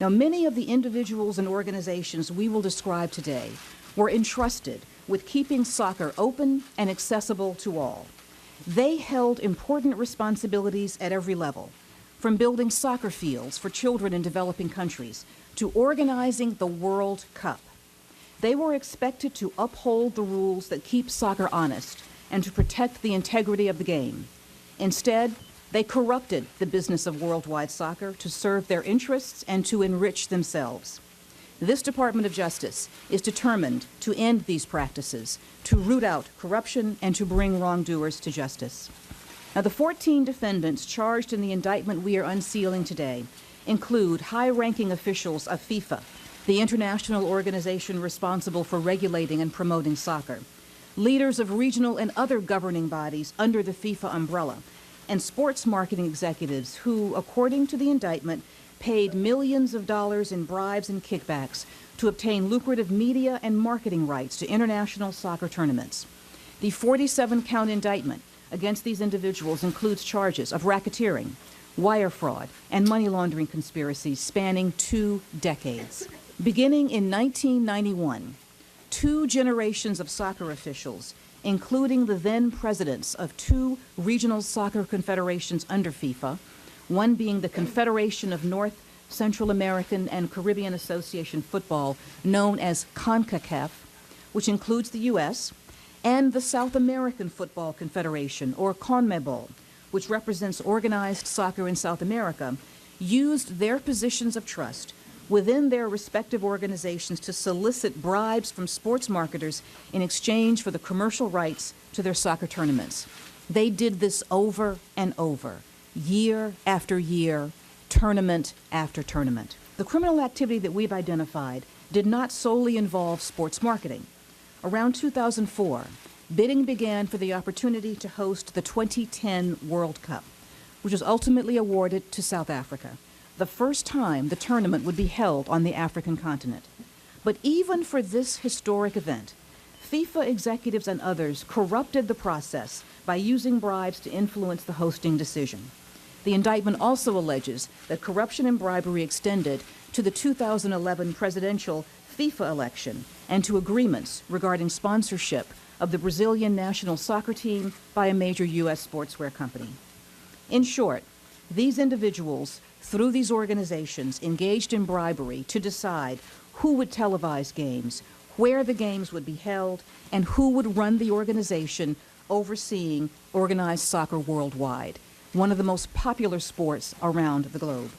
Now, many of the individuals and organizations we will describe today were entrusted with keeping soccer open and accessible to all. They held important responsibilities at every level, from building soccer fields for children in developing countries to organizing the World Cup. They were expected to uphold the rules that keep soccer honest and to protect the integrity of the game. Instead, they corrupted the business of worldwide soccer to serve their interests and to enrich themselves. This Department of Justice is determined to end these practices, to root out corruption, and to bring wrongdoers to justice. Now, the 14 defendants charged in the indictment we are unsealing today include high-ranking officials of FIFA, the international organization responsible for regulating and promoting soccer, leaders of regional and other governing bodies under the FIFA umbrella, and sports marketing executives who, according to the indictment, paid millions of dollars in bribes and kickbacks to obtain lucrative media and marketing rights to international soccer tournaments. The 47-count indictment against these individuals includes charges of racketeering, wire fraud, and money laundering conspiracies spanning 2 decades. Beginning in 1991, 2 generations of soccer officials, including the then presidents of 2 regional soccer confederations under FIFA, one being the Confederation of North, Central American, and Caribbean Association Football, known as CONCACAF, which includes the U.S., and the South American Football Confederation, or CONMEBOL, which represents organized soccer in South America, used their positions of trust within their respective organizations to solicit bribes from sports marketers in exchange for the commercial rights to their soccer tournaments. They did this over and over, year after year, tournament after tournament. The criminal activity that we've identified did not solely involve sports marketing. Around 2004, bidding began for the opportunity to host the 2010 World Cup, which was ultimately awarded to South Africa, the first time the tournament would be held on the African continent. But even for this historic event, FIFA executives and others corrupted the process by using bribes to influence the hosting decision. The indictment also alleges that corruption and bribery extended to the 2011 presidential FIFA election and to agreements regarding sponsorship of the Brazilian national soccer team by a major U.S. sportswear company. In short, these individuals, through these organizations, engaged in bribery to decide who would televise games, where the games would be held, and who would run the organization overseeing organized soccer worldwide, one of the most popular sports around the globe.